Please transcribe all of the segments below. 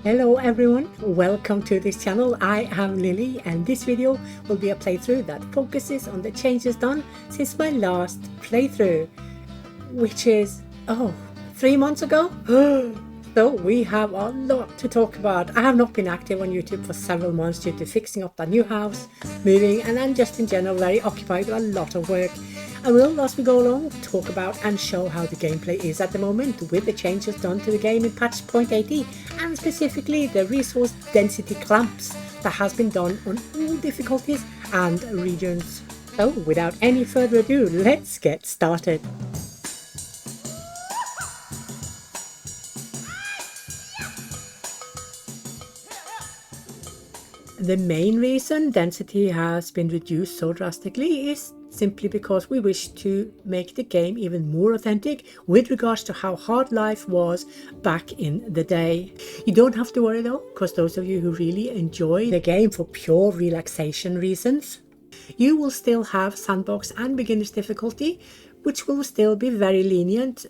Hello everyone, welcome to this channel. I am Lily and this video will be a playthrough that focuses on the changes done since my last playthrough, which is, 3 months ago? So we have a lot to talk about. I have not been active on YouTube for several months due to fixing up the new house, moving, and then just in general very occupied with a lot of work. I will, as we go along, talk about and show how the gameplay is at the moment with the changes done to the game in patch 0.80 and specifically the resource density clamps that has been done on all difficulties and regions. So without any further ado, let's get started. The main reason density has been reduced so drastically is simply because we wish to make the game even more authentic with regards to how hard life was back in the day. You don't have to worry though, because those of you who really enjoy the game for pure relaxation reasons, you will still have sandbox and beginner's difficulty, which will still be very lenient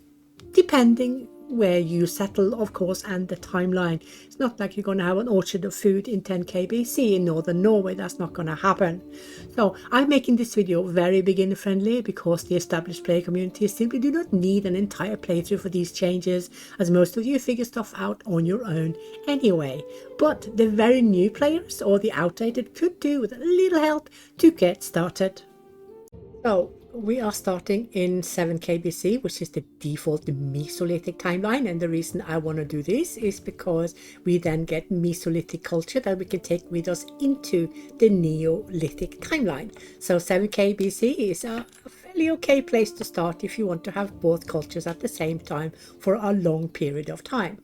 depending where you settle, of course, and the timeline. It's not like you're going to have an orchard of food in 10k BC in northern Norway. That's not going to happen. So I'm making this video very beginner friendly because the established player community simply do not need an entire playthrough for these changes, as most of you figure stuff out on your own anyway. But the very new players or the outdated could do with a little help to get started. So we are starting in 7k BC, which is the default Mesolithic timeline, and the reason I want to do this is because we then get Mesolithic culture that we can take with us into the Neolithic timeline. So 7k BC is a fairly okay place to start if you want to have both cultures at the same time for a long period of time.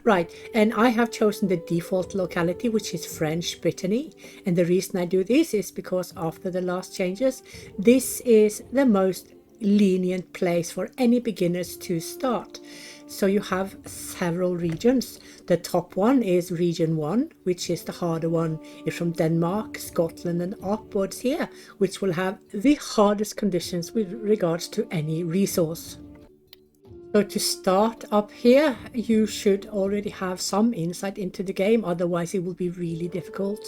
Right, and I have chosen the default locality, which is French Brittany, and the reason I do this is because after the last changes, this is the most lenient place for any beginners to start. So you have several regions. The top one is region 1, which is the harder one. It's from Denmark, Scotland and upwards here, which will have the hardest conditions with regards to any resource. So to start up here, you should already have some insight into the game, otherwise it will be really difficult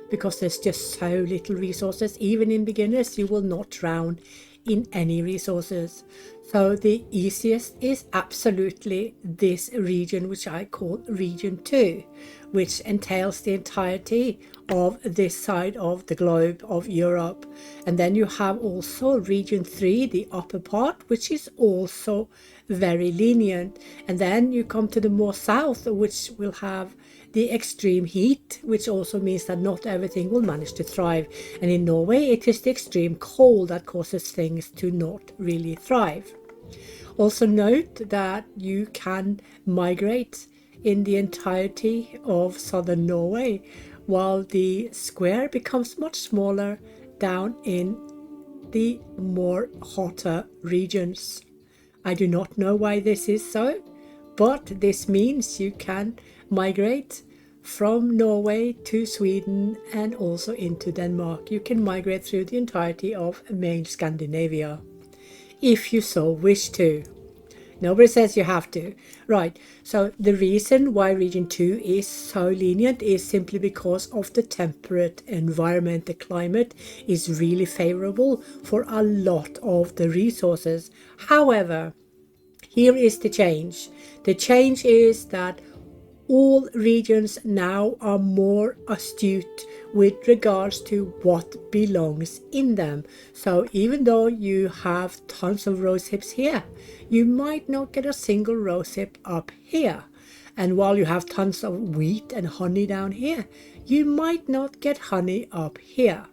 because there's just so little resources. Even in beginners, you will not drown in any resources. So the easiest is absolutely this region, which I call region 2, which entails the entirety of this side of the globe of Europe. And then you have also region 3, the upper part, which is also very lenient. And then you come to the more south, which will have the extreme heat, which also means that not everything will manage to thrive. And in Norway, it is the extreme cold that causes things to not really thrive. Also note that you can migrate in the entirety of southern Norway, while the square becomes much smaller down in the more hotter regions. I do not know why this is so, but this means you can migrate from Norway to Sweden and also into Denmark. You can migrate through the entirety of main Scandinavia, if you so wish to. Nobody says you have to. Right, so the reason why region 2 is so lenient is simply because of the temperate environment. The climate is really favorable for a lot of the resources. However, here is the change. The change is that all regions now are more astute with regards to what belongs in them. So even though you have tons of rose hips here, you might not get a single rose hip up here. And while you have tons of wheat and honey down here, you might not get honey up here.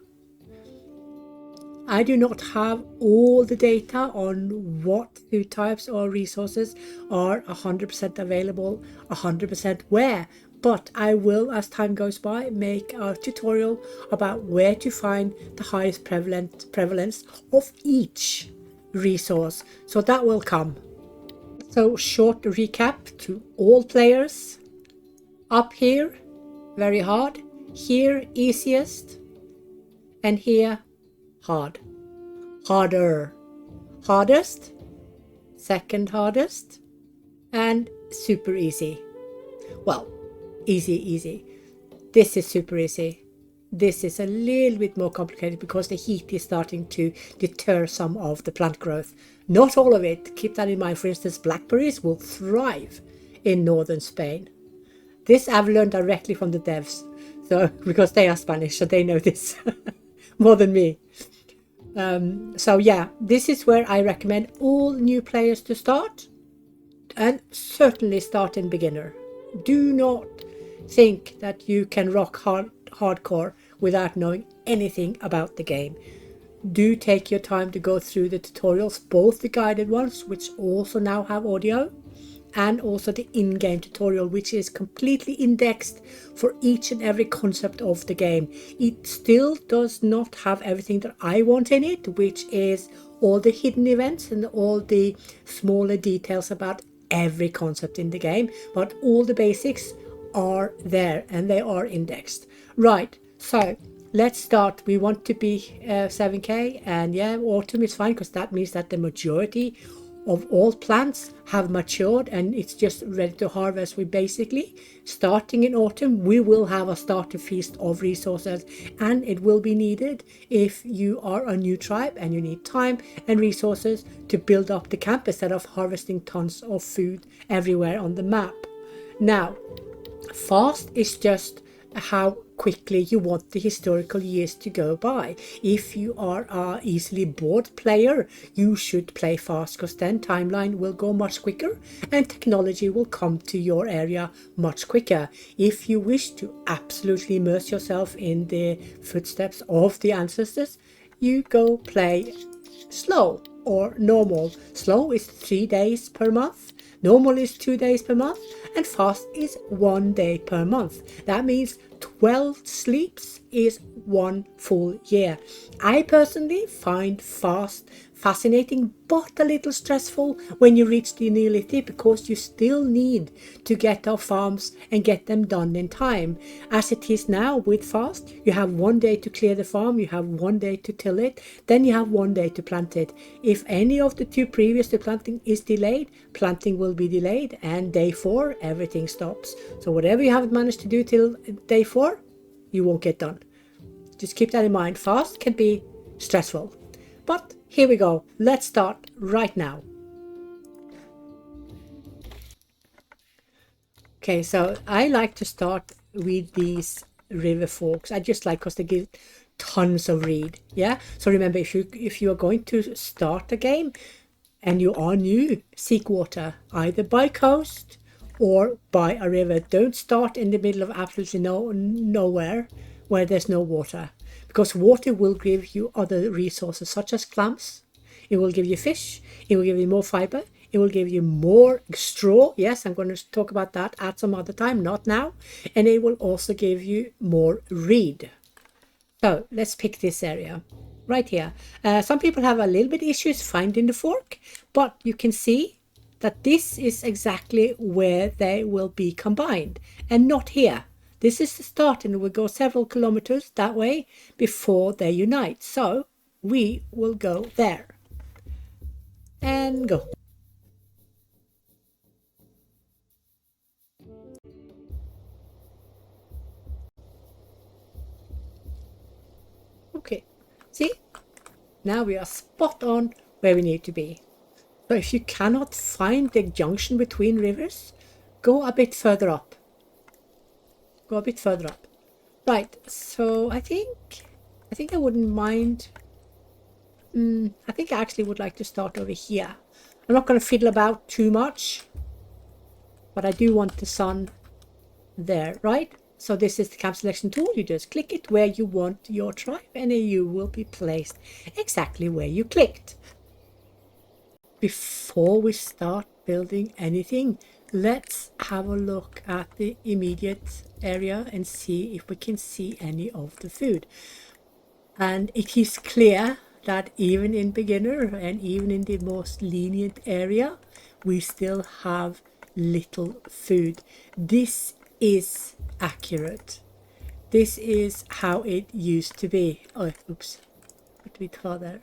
I do not have all the data on what food types or resources are 100% available, 100% where, but I will, as time goes by, make a tutorial about where to find the highest prevalence of each resource. So that will come. So short recap to all players. Up here, very hard. Here, easiest. And here, hard. Harder. Hardest. Second hardest. And super easy. Well, Easy, easy. This is super easy. This is a little bit more complicated because the heat is starting to deter some of the plant growth. Not all of it. Keep that in mind. For instance, blackberries will thrive in northern Spain. This I've learned directly from the devs, so because they are Spanish, so they know this more than me. So yeah, this is where I recommend all new players to start, and certainly start in beginner. Do not think that you can rock hardcore without knowing anything about the game. Do take your time to go through the tutorials, both the guided ones, which also now have audio, and also the in-game tutorial, which is completely indexed for each and every concept of the game. It still does not have everything that I want in it, which is all the hidden events and all the smaller details about every concept in the game, but all the basics are there and they are indexed. Right, so let's start. We want to be 7k, and yeah, autumn is fine because that means that the majority of all plants have matured and it's just ready to harvest. We basically, starting in autumn, we will have a starter feast of resources, and it will be needed if you are a new tribe and you need time and resources to build up the camp instead of harvesting tons of food everywhere on the map. Now, fast is just how quickly you want the historical years to go by. If you are a easily bored player, you should play fast, because then timeline will go much quicker and technology will come to your area much quicker. If you wish to absolutely immerse yourself in the footsteps of the ancestors, you go play slow or normal. Slow is 3 days per month, normal is 2 days per month, and fast is 1 day per month. That means 12 sleeps is 1 full year. I personally find fast fascinating but a little stressful when you reach the Neolithic, because you still need to get our farms and get them done in time. As it is now with fast, you have 1 day to clear the farm, you have 1 day to till it, then you have 1 day to plant it. If any of the 2 previous to planting is delayed, planting will be delayed, and day 4 everything stops. So whatever you haven't managed to do till day 4, you won't get done. Just keep that in mind. Fast can be stressful. But here we go. Let's start right now. Okay, so I like to start with these river forks. I just like because they give tons of read. Yeah. So remember, if you are going to start a game and you are new, seek water either by coast or by a river. Don't start in the middle of absolutely nowhere where there's no water, because water will give you other resources such as clams. It will give you fish, it will give you more fiber, it will give you more straw. Yes, I'm going to talk about that at some other time, not now. And it will also give you more reed. So let's pick this area right here. Some people have a little bit issues finding the fork, but you can see that this is exactly where they will be combined, and not here. This is the start, and we'll go several kilometers that way before they unite. So we will go there and go. Okay, see, now we are spot on where we need to be. So if you cannot find the junction between rivers, go a bit further up. Go a bit further up. Right, so I think I wouldn't mind. I think I actually would like to start over here. I'm not going to fiddle about too much, but I do want the sun there, right? So this is the camp selection tool. You just click it where you want your tribe, and you will be placed exactly where you clicked. Before we start building anything, let's have a look at the immediate area and see if we can see any of the food. And it is clear that even in beginner and even in the most lenient area, we still have little food. This is accurate. This is how it used to be. Oh, oops, put a bit further.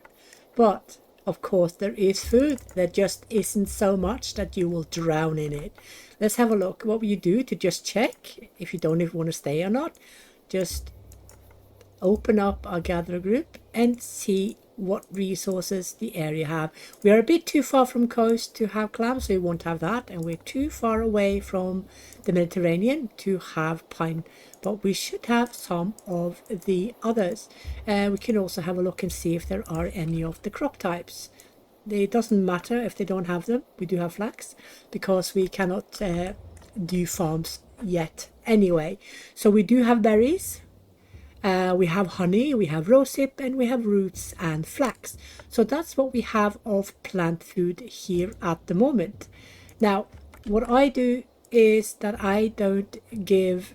But of course there is food. There just isn't so much that you will drown in it. Let's have a look. What will you do to just check if you don't even want to stay or not? Just open up our gather group and see what resources the area have. We are a bit too far from coast to have clams, so we won't have that, and we're too far away from the Mediterranean to have pine, but we should have some of the others. We can also have a look and see if there are any of the crop types. It doesn't matter if they don't have them. We do have flax because we cannot do farms yet anyway. So we do have berries. We have honey, we have rosehip, and we have roots and flax. So that's what we have of plant food here at the moment. Now, what I do is that I don't give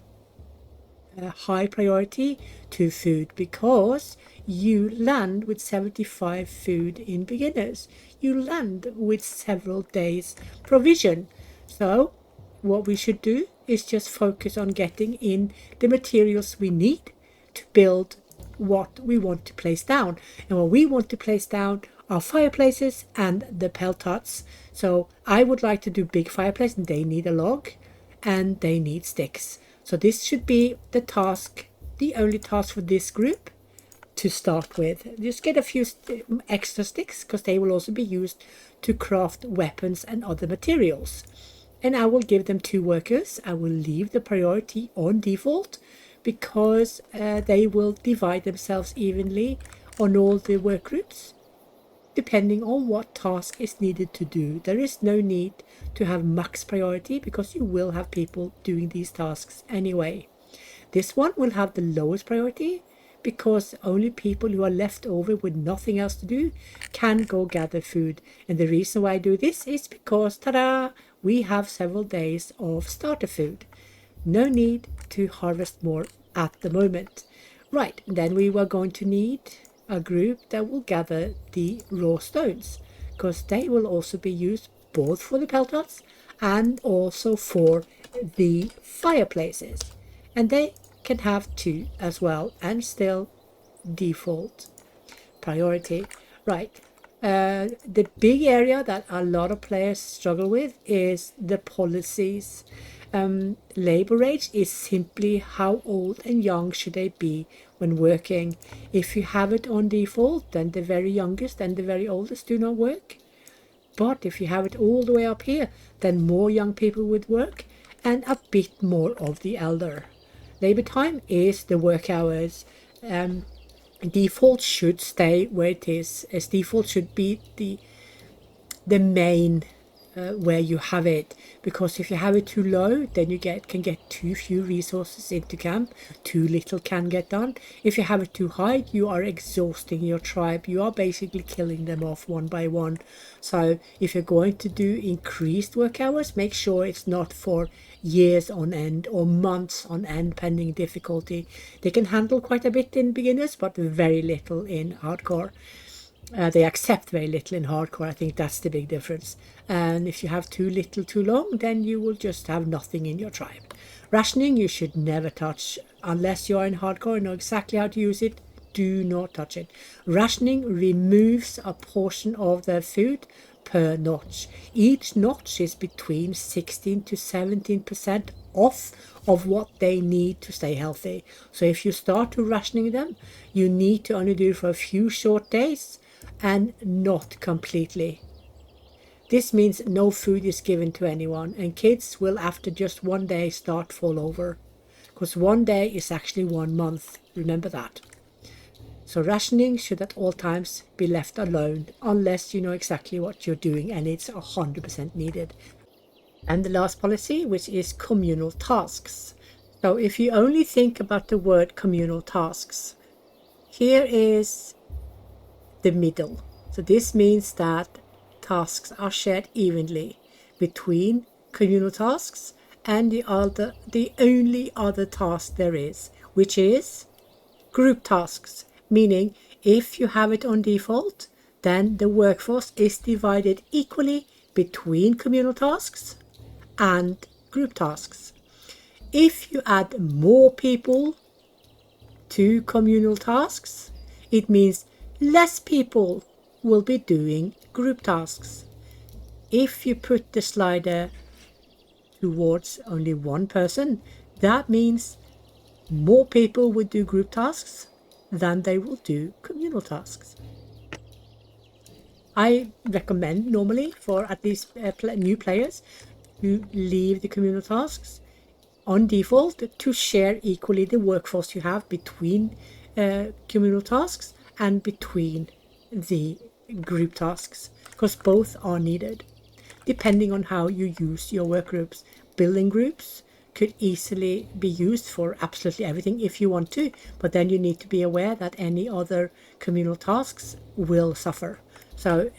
a high priority to food because you land with 75 food in beginners. You land with several days provision. So what we should do is just focus on getting in the materials we need to build what we want to place down. And what we want to place down are fireplaces and the pelt huts. So I would like to do big fireplaces. They need a log and they need sticks. So this should be the task, the only task for this group to start with. Just get a few extra sticks because they will also be used to craft weapons and other materials. And I will give them 2 workers. I will leave the priority on default because they will divide themselves evenly on all the work groups depending on what task is needed to do. There is no need to have max priority because you will have people doing these tasks anyway. This one will have the lowest priority because only people who are left over with nothing else to do can go gather food. And the reason why I do this is because, ta-da, we have several days of starter food. No need to harvest more at the moment. Right, then we were going to need a group that will gather the raw stones because they will also be used both for the pelt huts and also for the fireplaces. And they can have 2 as well and still default priority. Right. The big area that a lot of players struggle with is the policies. Labor age is simply how old and young should they be when working. If you have it on default, then the very youngest and the very oldest do not work. But if you have it all the way up here, then more young people would work and a bit more of the elder. Labor time is the work hours. Default should stay where it is, as default should be the main where you have it, because if you have it too low, then you can get too few resources into camp, too little can get done. If you have it too high, you are exhausting your tribe. You are basically killing them off one by one. So if you're going to do increased work hours, make sure it's not for years on end or months on end pending difficulty. They can handle quite a bit in beginners, but very little in hardcore. They accept very little in hardcore. I think that's the big difference. And if you have too little too long, then you will just have nothing in your tribe. Rationing you should never touch unless you are in hardcore and know exactly how to use it. Do not touch it. Rationing removes a portion of their food per notch. Each notch is between 16 to 17% off of what they need to stay healthy. So if you start to rationing them, you need to only do it for a few short days and not completely. This means no food is given to anyone, and kids will after just 1 day start fall over, because 1 day is actually 1 month. Remember that. So rationing should at all times be left alone unless you know exactly what you're doing and it's 100% needed. And the last policy, which is communal tasks. So if you only think about the word communal tasks, here is the middle. So this means that tasks are shared evenly between communal tasks and the only other task there is, which is group tasks, meaning if you have it on default, then the workforce is divided equally between communal tasks and group tasks. If you add more people to communal tasks, it means less people will be doing group tasks. If you put the slider towards only one person, that means more people would do group tasks than they will do communal tasks. I recommend normally for at least new players to leave the communal tasks on default to share equally the workforce you have between communal tasks and between the group tasks, because both are needed depending on how you use your work groups. Building groups could easily be used for absolutely everything if you want to, but then you need to be aware that any other communal tasks will suffer. So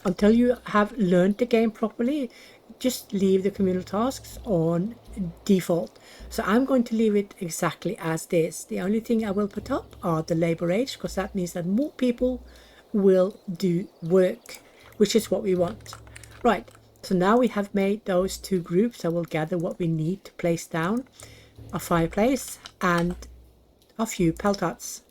until you have learned the game properly, just leave the communal tasks on default. So I'm going to leave it exactly as this. The only thing I will put up are the labor age, because that means that more people will do work, which is what we want. Right, so now we have made those two groups. I will gather what we need to place down: a fireplace and a few pelt huts.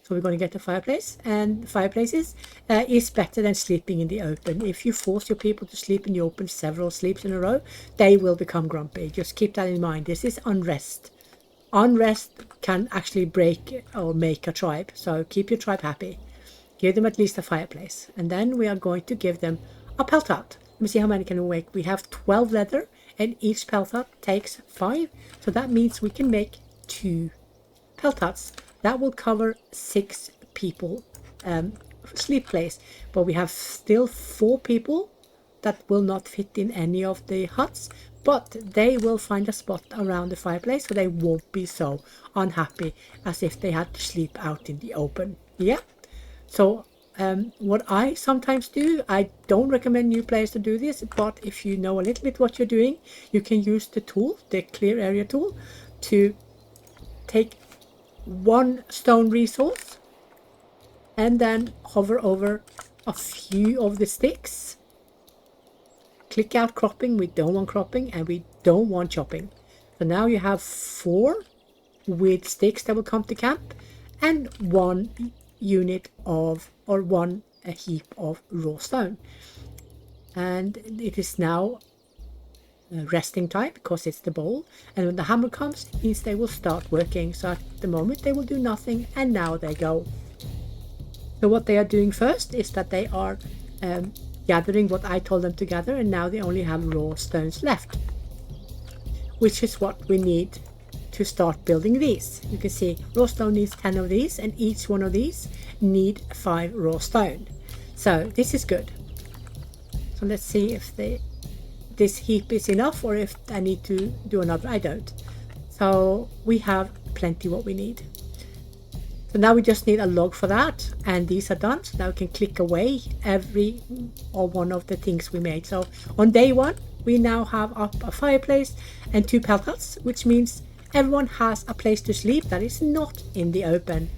So we're going to get a fireplace, and fireplaces is better than sleeping in the open. If you force your people to sleep in the open several sleeps in a row, they will become grumpy. Just keep that in mind. This is unrest. Unrest can actually break or make a tribe. So keep your tribe happy. Give them at least a fireplace. And then we are going to give them a pelt hut. Let me see how many can we make. We have 12 leather, and each pelt hut takes 5. So that means we can make 2 pelt huts. That will cover 6 people sleep place, but we have still 4 people that will not fit in any of the huts, but they will find a spot around the fireplace, so they won't be so unhappy as if they had to sleep out in the open. Yeah. So what I sometimes do, I don't recommend new players to do this, but if you know a little bit what you're doing, you can use the tool, the clear area tool, to take one stone resource and then hover over a few of the sticks. Click out cropping. We don't want cropping, and we don't want chopping. So now you have 4 with sticks that will come to camp, and 1 unit of, or 1 heap of raw stone. And it is now resting time because it's the bowl, and when the hammer comes, it means they will start working. So at the moment they will do nothing, and now they go. So what they are doing first is that they are gathering what I told them to gather, and now they only have raw stones left, which is what we need to start building these. You can see raw stone needs 10 of these, and each one of these need 5 raw stone. So this is good. So let's see if this heap is enough, or if I need to do another. I don't. So we have plenty what we need. So now we just need a log for that, and these are done. So now we can click away every or one of the things we made. So on day 1 we now have up a fireplace and 2 pelt huts, which means everyone has a place to sleep that is not in the open.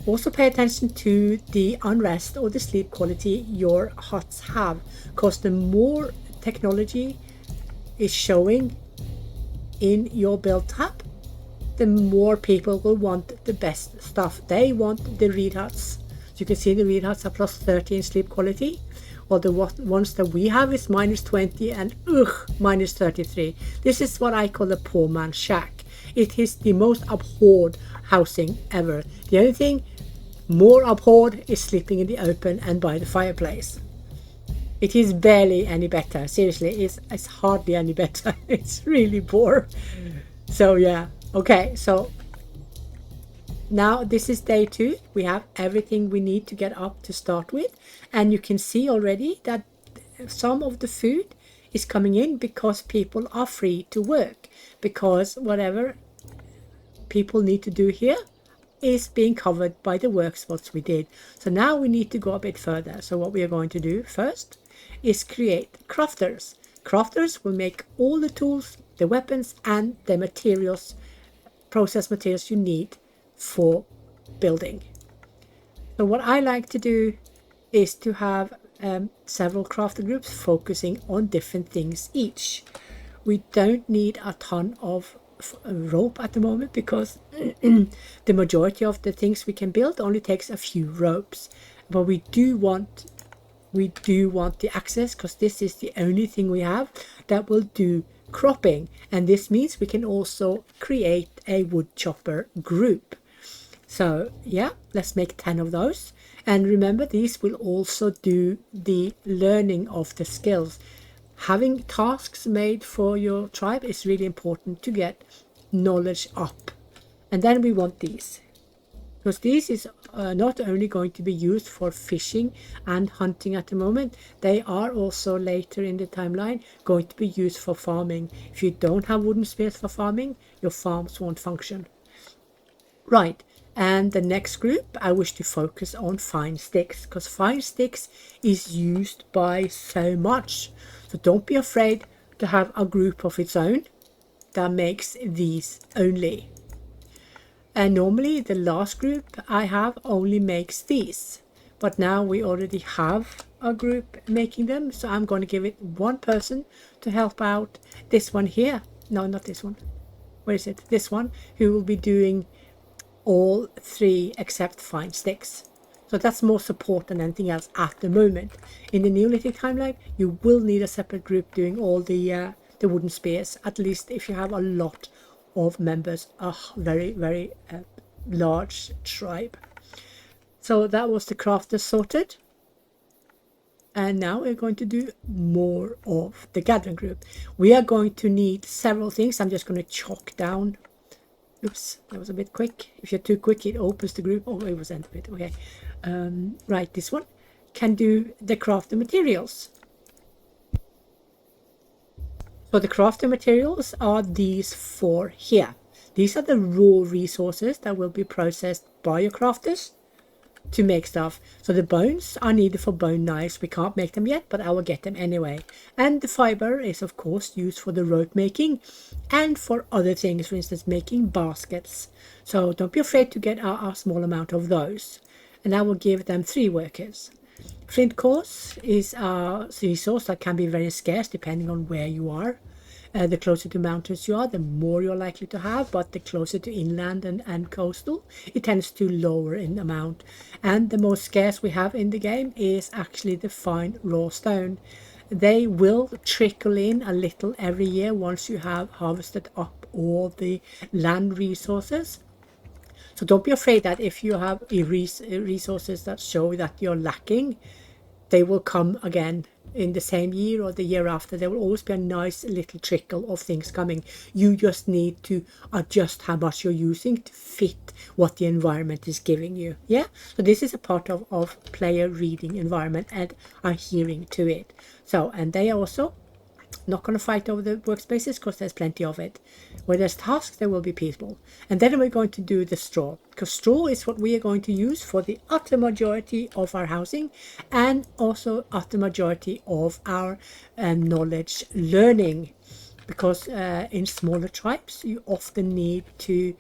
Also pay attention to the unrest or the sleep quality your huts have, because the more technology is showing in your build tab, the more people will want the best stuff. They want the reed huts. So you can see the reed huts are plus 30 in sleep quality, while the ones that we have is minus 20 and minus 33. This is what I call a poor man's shack. It is the most abhorred housing ever. The only thing more abhorred is sleeping in the open and by the fireplace. It is barely any better. Seriously, it's hardly any better. It's really poor. So yeah, okay, so now this is day 2. We have everything we need to get up to start with, and you can see already that some of the food is coming in because people are free to work, because whatever people need to do here is being covered by the work spots we did. So now we need to go a bit further. So what we are going to do first is create crafters. Crafters will make all the tools, the weapons, and the materials, process materials you need for building. So what I like to do is to have several crafter groups focusing on different things each. We don't need a ton of rope at the moment, because the majority of the things we can build only takes a few ropes. but we do want the access, because this is the only thing we have that will do cropping, and this means we can also create a wood chopper group. So yeah, let's make 10 of those. And remember, these will also do the learning of the skills. Having tasks made for your tribe is really important to get knowledge up. And then we want these, because this is not only going to be used for fishing and hunting at the moment, they are also later in the timeline going to be used for farming. If you don't have wooden spears for farming, your farms won't function. Right, and the next group I wish to focus on fine sticks, because fine sticks is used by so much. So don't be afraid to have a group of its own that makes these only. And normally the last group I have only makes these, but now we already have a group making them, so I'm going to give it one person to help out. This one here, no, not this one, where is it, this one, who will be doing all three except fine sticks. So that's more support than anything else at the moment. In the Neolithic timeline, you will need a separate group doing all the wooden spears, at least if you have a lot of members, a very, very large tribe. So that was the crafters sorted. And now we're going to do more of the gathering group. We are going to need several things. I'm just going to chalk down. Oops, that was a bit quick. If you're too quick, it opens the group. Oh, it was end bit. Okay. Right, this one can do the crafting materials. So the crafting materials are these four here. These are the raw resources that will be processed by your crafters to make stuff. So the bones are needed for bone knives. We can't make them yet, but I will get them anyway. And the fiber is of course used for the rope making and for other things, for instance making baskets. So don't be afraid to get a small amount of those. And I will give them 3 workers. Flint cores is a resource that can be very scarce depending on where you are. The closer to mountains you are, the more you're likely to have, but the closer to inland and coastal, it tends to lower in amount. And the most scarce we have in the game is actually the fine raw stone. They will trickle in a little every year once you have harvested up all the land resources. So don't be afraid that if you have resources that show that you're lacking, they will come again in the same year or the year after. There will always be a nice little trickle of things coming. You just need to adjust how much you're using to fit what the environment is giving you. Yeah, so this is a part of player reading environment and adhering to it. So, and they are also not going to fight over the workspaces because there's plenty of it. Where there's tasks, there will be people. And then we're going to do the straw, because straw is what we are going to use for the utter majority of our housing and also utter majority of our knowledge learning. Because in smaller tribes, you often need to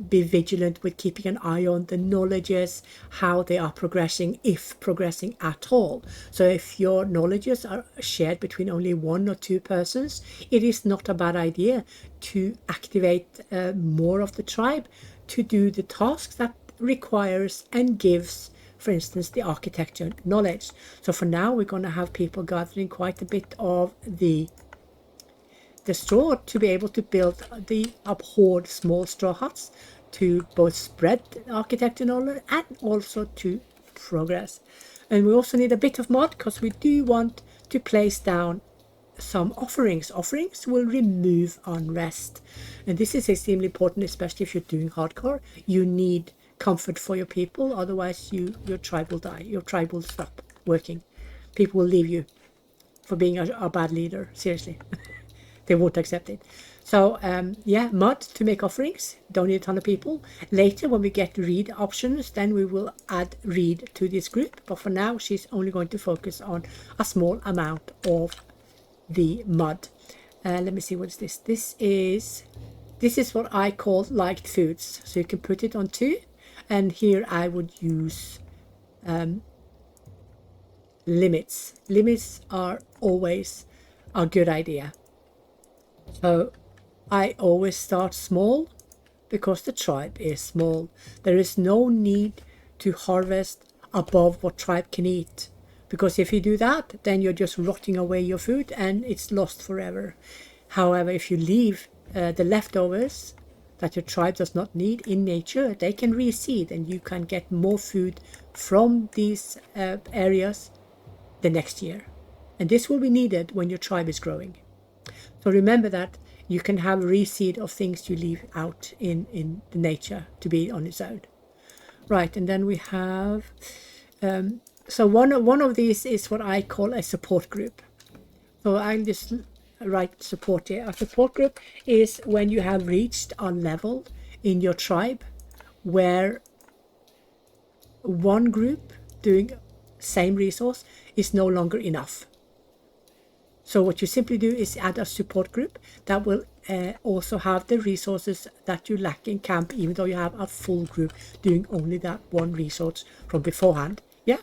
be vigilant with keeping an eye on the knowledges, how they are progressing, if progressing at all. So if your knowledges are shared between only 1 or 2 persons, it is not a bad idea to activate more of the tribe to do the tasks that requires and gives, for instance, the architecture knowledge. So for now, we're going to have people gathering quite a bit of the straw to be able to build the abhorred small straw huts to both spread architecture knowledge and also to progress. And we also need a bit of mod because we do want to place down some offerings. Offerings will remove unrest, and this is extremely important, especially if you're doing hardcore. You need comfort for your people, otherwise your tribe will die. Your tribe will stop working. People will leave you for being a bad leader, seriously. They won't accept it. So yeah, mod to make offerings. Don't need a ton of people. Later when we get read options, then we will add read to this group, but for now she's only going to focus on a small amount of the mod. Let me see, what is this? This is what I call liked foods, so you can put it on 2, and here I would use limits. Limits are always a good idea. So I always start small because the tribe is small. There is no need to harvest above what tribe can eat. Because if you do that, then you're just rotting away your food and it's lost forever. However, if you leave the leftovers that your tribe does not need in nature, they can reseed and you can get more food from these areas the next year. And this will be needed when your tribe is growing. So remember that you can have reseed of things you leave out in the nature to be on its own. Right, and then we have, so one of these is what I call a support group. So I'll just write support here. A support group is when you have reached a level in your tribe where one group doing same resource is no longer enough. So what you simply do is add a support group that will also have the resources that you lack in camp, even though you have a full group doing only that one resource from beforehand. Yeah,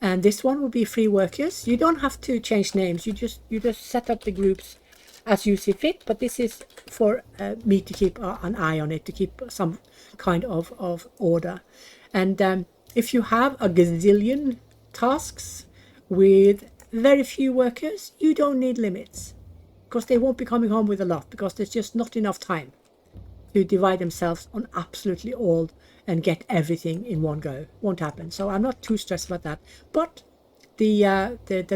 and this one will be free workers. You don't have to change names. You just set up the groups as you see fit. But this is for me to keep an eye on it, to keep some kind of order. And if you have a gazillion tasks with very few workers, you don't need limits, because they won't be coming home with a lot, because there's just not enough time to divide themselves on absolutely all and get everything in one go. Won't happen. So I'm not too stressed about that. But the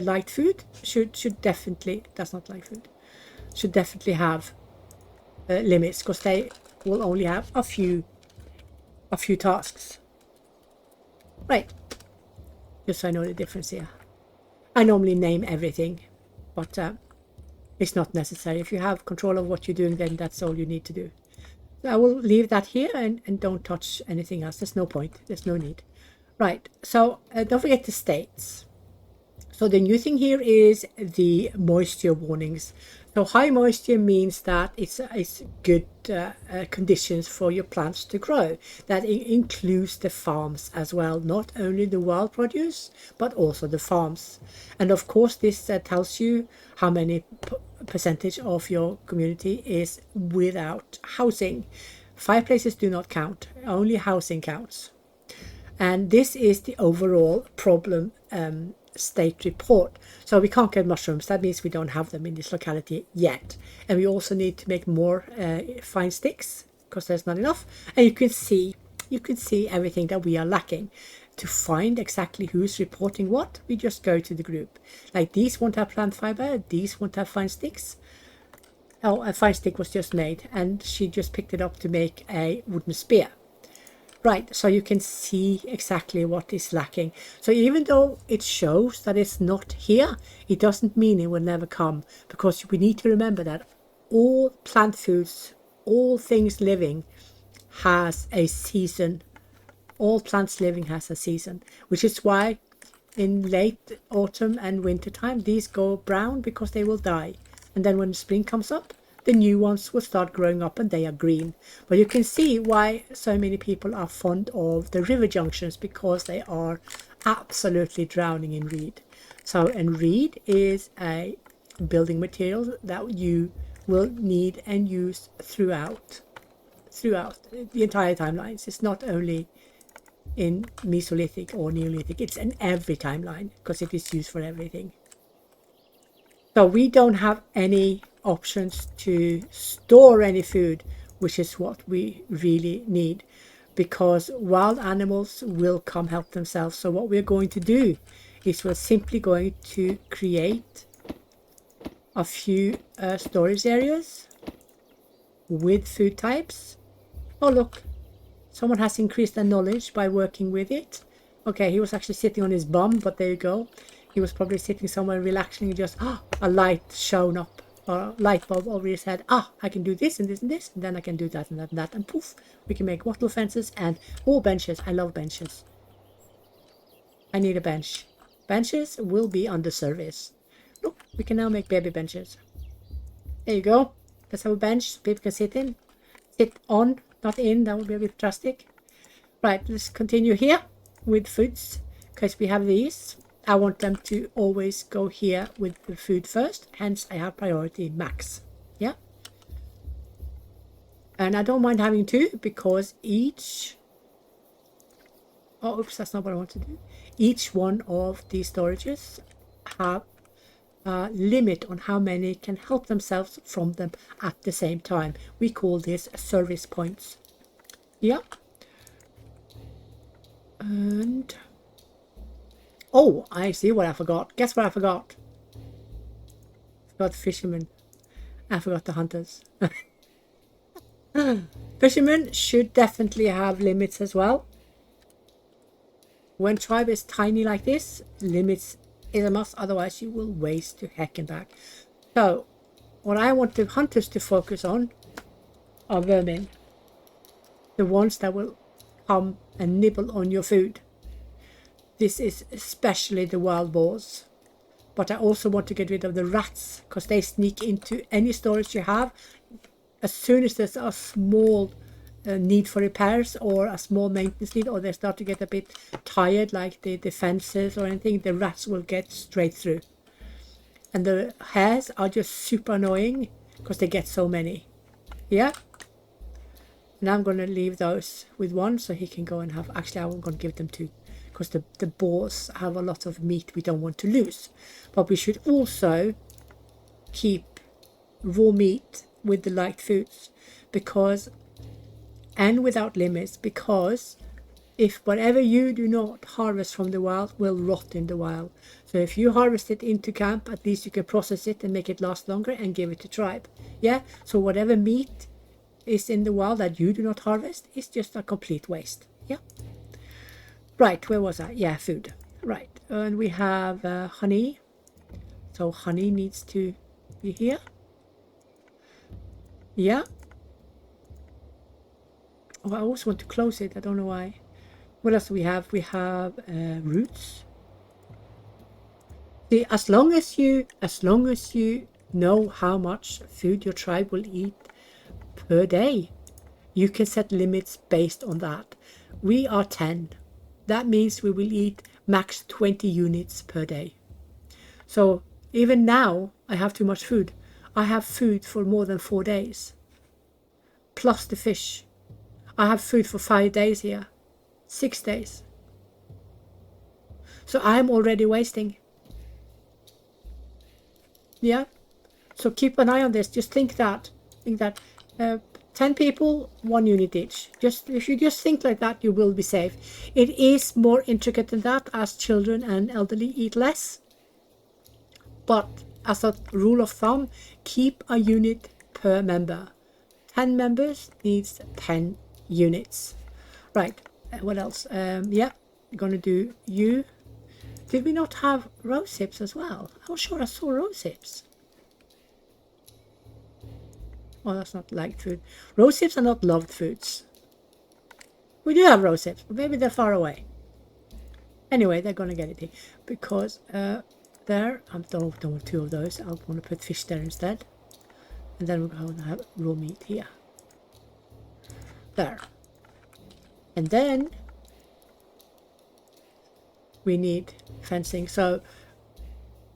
light food should definitely, that's not light food, should definitely have limits, because they will only have a few tasks. Right, just so I know the difference here. I normally name everything, but it's not necessary. If you have control of what you're doing, then that's all you need to do. So I will leave that here and don't touch anything else. There's no point. There's no need. Right, so don't forget the states. So the new thing here is the moisture warnings. So high moisture means that it's good conditions for your plants to grow. That includes the farms as well, not only the wild produce, but also the farms. And of course, this tells you how many percentage of your community is without housing. Fireplaces do not count, only housing counts. And this is the overall problem state report. So we can't get mushrooms. That means we don't have them in this locality yet. And we also need to make more fine sticks, because there's not enough. And you can see everything that we are lacking. To find exactly who's reporting what, we just go to the group. Like these won't have plant fiber, these won't have fine sticks. Oh, a fine stick was just made, and she just picked it up to make a wooden spear. Right, so you can see exactly what is lacking. So even though it shows that it's not here, it doesn't mean it will never come, because we need to remember that all plant foods, all things living has a season. All plants living has a season, which is why in late autumn and winter time these go brown, because they will die. And then when spring comes up, the new ones will start growing up and they are green. But you can see why so many people are fond of the river junctions, because they are absolutely drowning in reed. So, and reed is a building material that you will need and use throughout the entire timelines. It's not only in Mesolithic or Neolithic, it's in every timeline, because it is used for everything. So we don't have any options to store any food, which is what we really need, because wild animals will come help themselves. So what we're going to do is we're simply going to create a few storage areas with food types. Oh look, someone has increased their knowledge by working with it. Okay, he was actually sitting on his bum, but there you go. He was probably sitting somewhere relaxing and just, a light shown up, or a light bulb over his head. I can do this and this and this, and then I can do that and that and that. And poof, we can make wattle fences and more benches. I love benches. I need a bench. Benches will be on the service. Look, we can now make baby benches. There you go. Let's have a bench so people can sit in. Sit on, not in. That would be a bit drastic. Right, let's continue here with foods, because we have these. I want them to always go here with the food first, hence I have priority max. Yeah, and I don't mind having two, because each Oh, oops, that's not what I want to do. Each one of these storages have a limit on how many can help themselves from them at the same time. We call this service points. Yeah. And oh, I see what I forgot. Guess what I forgot? I forgot fishermen. I forgot the hunters. Fishermen should definitely have limits as well. When tribe is tiny like this, limits is a must, otherwise you will waste to heck and back. So what I want the hunters to focus on are vermin. The ones that will come and nibble on your food. This is especially the wild boars. But I also want to get rid of the rats, because they sneak into any storage you have. As soon as there's a small need for repairs or a small maintenance need, or they start to get a bit tired, like the fences or anything, the rats will get straight through. And the hares are just super annoying because they get so many. Yeah. And I'm going to leave those with one so he can go and have, actually I'm going to give them two, because the boars have a lot of meat we don't want to lose. But we should also keep raw meat with the light foods, because, and without limits, because if whatever you do not harvest from the wild will rot in the wild. So if you harvest it into camp, at least you can process it and make it last longer and give it to tribe. Yeah, so whatever meat is in the wild that you do not harvest is just a complete waste. Yeah. Right, where was I? Yeah, food. Right, and we have honey. So honey needs to be here. Yeah. Oh, I always want to close it. I don't know why. What else do we have? We have roots. See, as long as you know how much food your tribe will eat per day, you can set limits based on that. We are 10. That means we will eat max 20 units per day. So even now I have too much food. I have food for more than 4 days. Plus the fish. I have food for 5 days here. 6 days. So I'm already wasting. Yeah. So keep an eye on this. Just think that 10 people, 1 unit each. Just if you just think like that, you will be safe. It is more intricate than that, as children and elderly eat less. But as a rule of thumb, keep a unit per member. 10 members needs 10 units. Right. What else? Yeah, we're gonna do you. Did we not have rose hips as well? I'm sure I saw rose hips. Oh, that's not liked food. Rose hips are not loved foods. We do have rose hips, but maybe they're far away. Anyway, they're gonna get it here because there. I don't want 2 of those. I want to put fish there instead, and then we're going to have raw meat here. There, and then we need fencing. So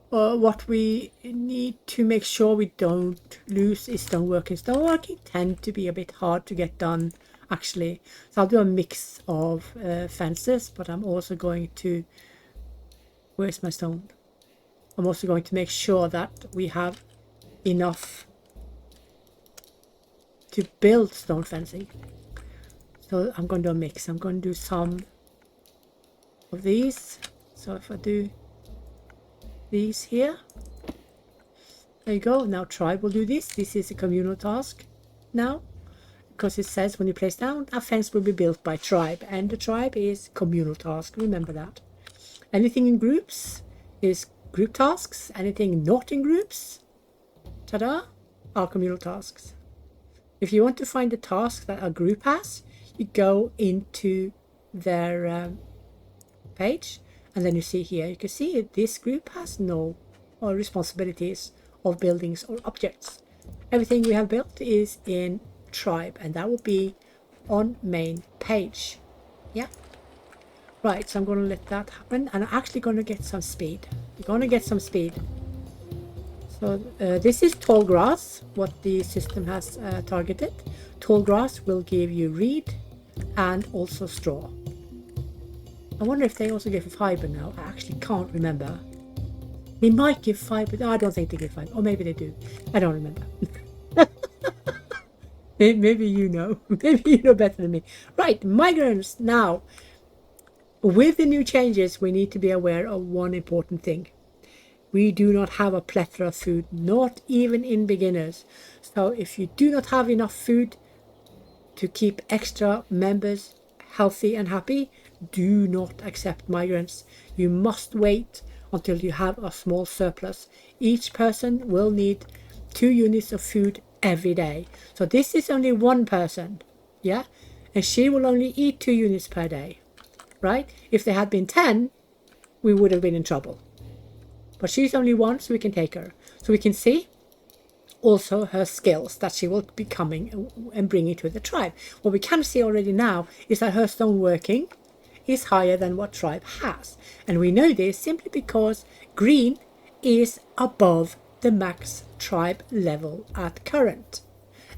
what we need to make sure we don't lose is stoneworking. Stoneworking tend to be a bit hard to get done, actually. So I'll do a mix of fences, but I'm also going to, where's my stone? I'm also going to make sure that we have enough to build stone fencing. So I'm going to do a mix. I'm going to do some of these. So if I do these here, there you go. Now tribe will do this. This is a communal task now, because it says when you place down, a fence will be built by tribe, and the tribe is communal task. Remember that. Anything in groups is group tasks. Anything not in groups, ta-da, are communal tasks. If you want to find the task that a group has, you go into their page, and then you see here, you can see this group has no responsibilities of buildings or objects. Everything we have built is in tribe, and that will be on main page. Yeah. Right, so I'm going to let that happen, and I'm actually going to get some speed. You're going to get some speed. So this is tall grass, what the system has targeted. Tall grass will give you reed and also straw. I wonder if they also give fiber now. I actually can't remember. They might give fiber. No, I don't think they give fiber. Or maybe they do. I don't remember. Maybe you know. Maybe you know better than me. Right, migrants. Now, with the new changes, we need to be aware of one important thing. We do not have a plethora of food, not even in beginners. So if you do not have enough food to keep extra members healthy and happy, do not accept migrants. You must wait until you have a small surplus. Each person will need 2 units of food every day. So this is only one person, yeah? And she will only eat 2 units per day, right? If there had been 10, we would have been in trouble. But she's only one, so we can take her. So we can see also her skills that she will be coming and bringing to the tribe. What we can see already now is that her stoneworking is higher than what tribe has. And we know this simply because green is above the max tribe level at current.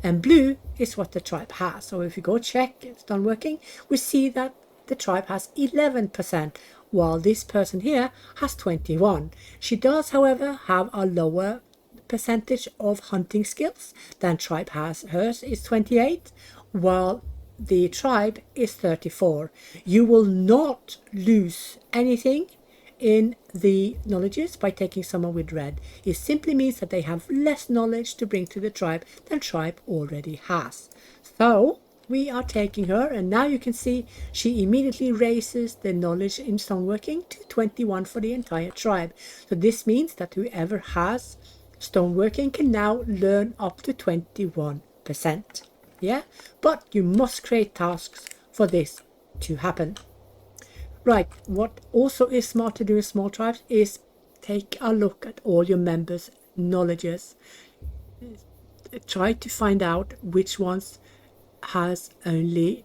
And blue is what the tribe has. So if you go check stoneworking, we see that the tribe has 11%, while this person here has 21. She does, however, have a lower percentage of hunting skills than tribe has. Hers is 28, while the tribe is 34. You will not lose anything in the knowledges by taking someone with red. It simply means that they have less knowledge to bring to the tribe than tribe already has. So we are taking her, and now you can see she immediately raises the knowledge in stoneworking to 21 for the entire tribe. So this means that whoever has stoneworking can now learn up to 21%. Yeah, but you must create tasks for this to happen. Right, what also is smart to do in small tribes is take a look at all your members' knowledges. Try to find out which ones has the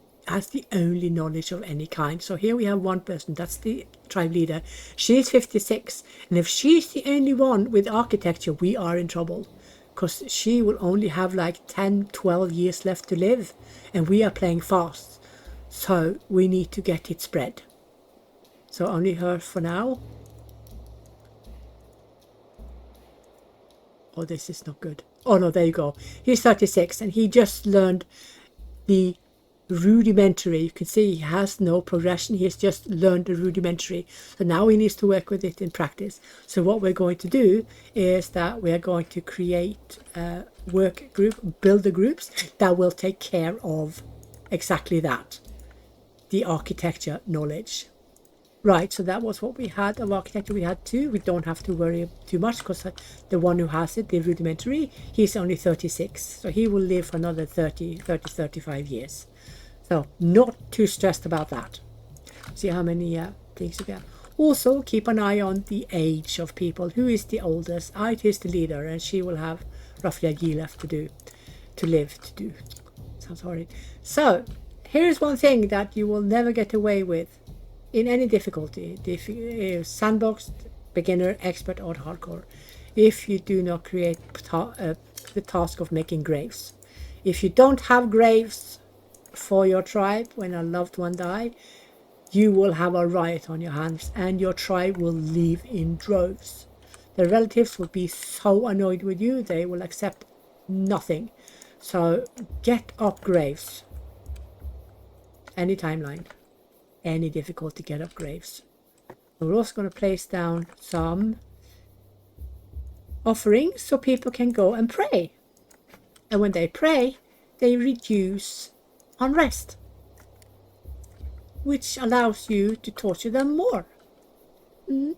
only knowledge of any kind. So here we have one person, that's the tribe leader. She's 56, and if she's the only one with architecture, we are in trouble, because she will only have like 10-12 years left to live, and we are playing fast, so we need to get it spread. So only her for now. Oh, this is not good. Oh no, there you go. He's 36, and he just learned the rudimentary. You can see he has no progression. He's just learned the rudimentary. So now he needs to work with it in practice. So what we're going to do is that we are going to create a work group, build the groups that will take care of exactly that, the architecture knowledge. Right, so that was what we had of architecture. We had 2. We don't have to worry too much, because the one who has it, the rudimentary, he's only 36. So he will live for another 35 years. So not too stressed about that. See how many things we have. Also, keep an eye on the age of people. Who is the oldest? It is the leader, and she will have roughly a year left to live. Sounds horrid. So here's one thing that you will never get away with in any difficulty, sandbox, beginner, expert, or hardcore, if you do not create the task of making graves. If you don't have graves for your tribe when a loved one died, you will have a riot on your hands, and your tribe will leave in droves. The relatives will be so annoyed with you, they will accept nothing. So get up graves. Any timeline, any difficulty, get up graves. We're also going to place down some offerings so people can go and pray. And when they pray, they reduce unrest, which allows you to torture them more. Let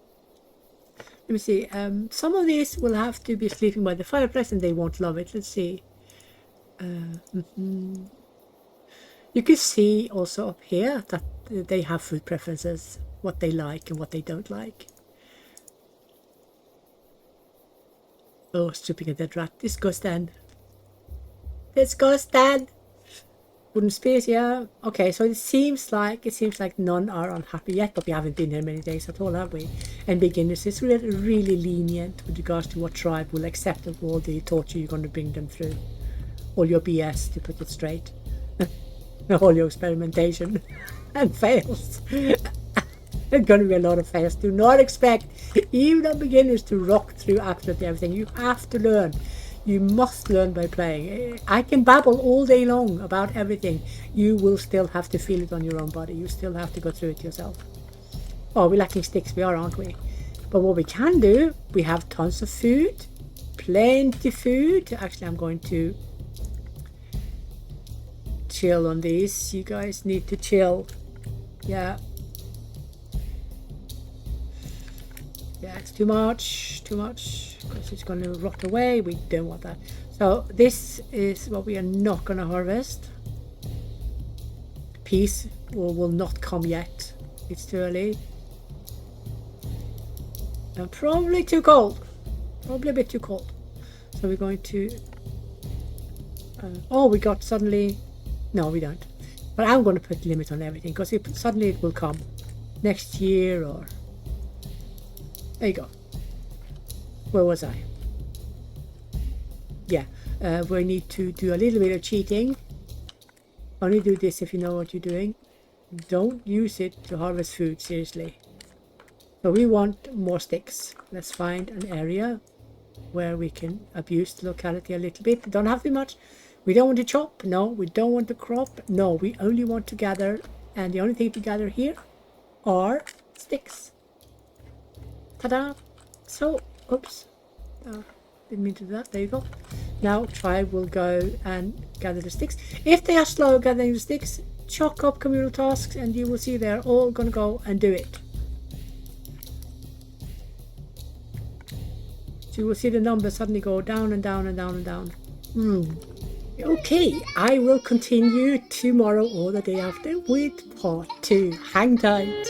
me see. Some of these will have to be sleeping by the fireplace, and they won't love it. Let's see. You can see also up here that they have food preferences, what they like and what they don't like. Oh, stripping a dead rat. This goes then. This goes then. Wooden spears, yeah. Okay, so it seems like none are unhappy yet, but we haven't been here many days at all, have we? And beginners is really lenient with regards to what tribe will accept of all the torture you're going to bring them through. All your BS, to put it straight. All your experimentation and fails. There's going to be a lot of fails. Do not expect even the beginners to rock through absolutely everything. You have to learn. You must learn by playing. I can babble all day long about everything. You will still have to feel it on your own body. You still have to go through it yourself. Oh, we're lacking sticks. We are, aren't we? But what we can do, we have tons of food. Plenty food. Actually, I'm going to chill on these. You guys need to chill. Yeah. Yeah, it's too much, because it's going to rot away. We don't want that. So this is what we are not going to harvest. Peas will not come yet. It's too early. And probably too cold. Probably a bit too cold. So we're going to... oh, we got suddenly... No, we don't. But I'm going to put a limit on everything, because suddenly it will come. Next year or... There you go. Where was I? Yeah, we need to do a little bit of cheating. Only do this if you know what you're doing. Don't use it to harvest food, seriously. So we want more sticks. Let's find an area where we can abuse the locality a little bit. Don't have to be much. We don't want to chop. No, we don't want to crop. No, we only want to gather. And the only thing to gather here are sticks. Ta-da! So, oops. Didn't mean to do that. There you go. Now Tribe will go and gather the sticks. If they are slow gathering the sticks, chalk up communal tasks and you will see they're all going to go and do it. So you will see the numbers suddenly go down and down and down and down. Okay, I will continue tomorrow or the day after with part 2. Hang tight.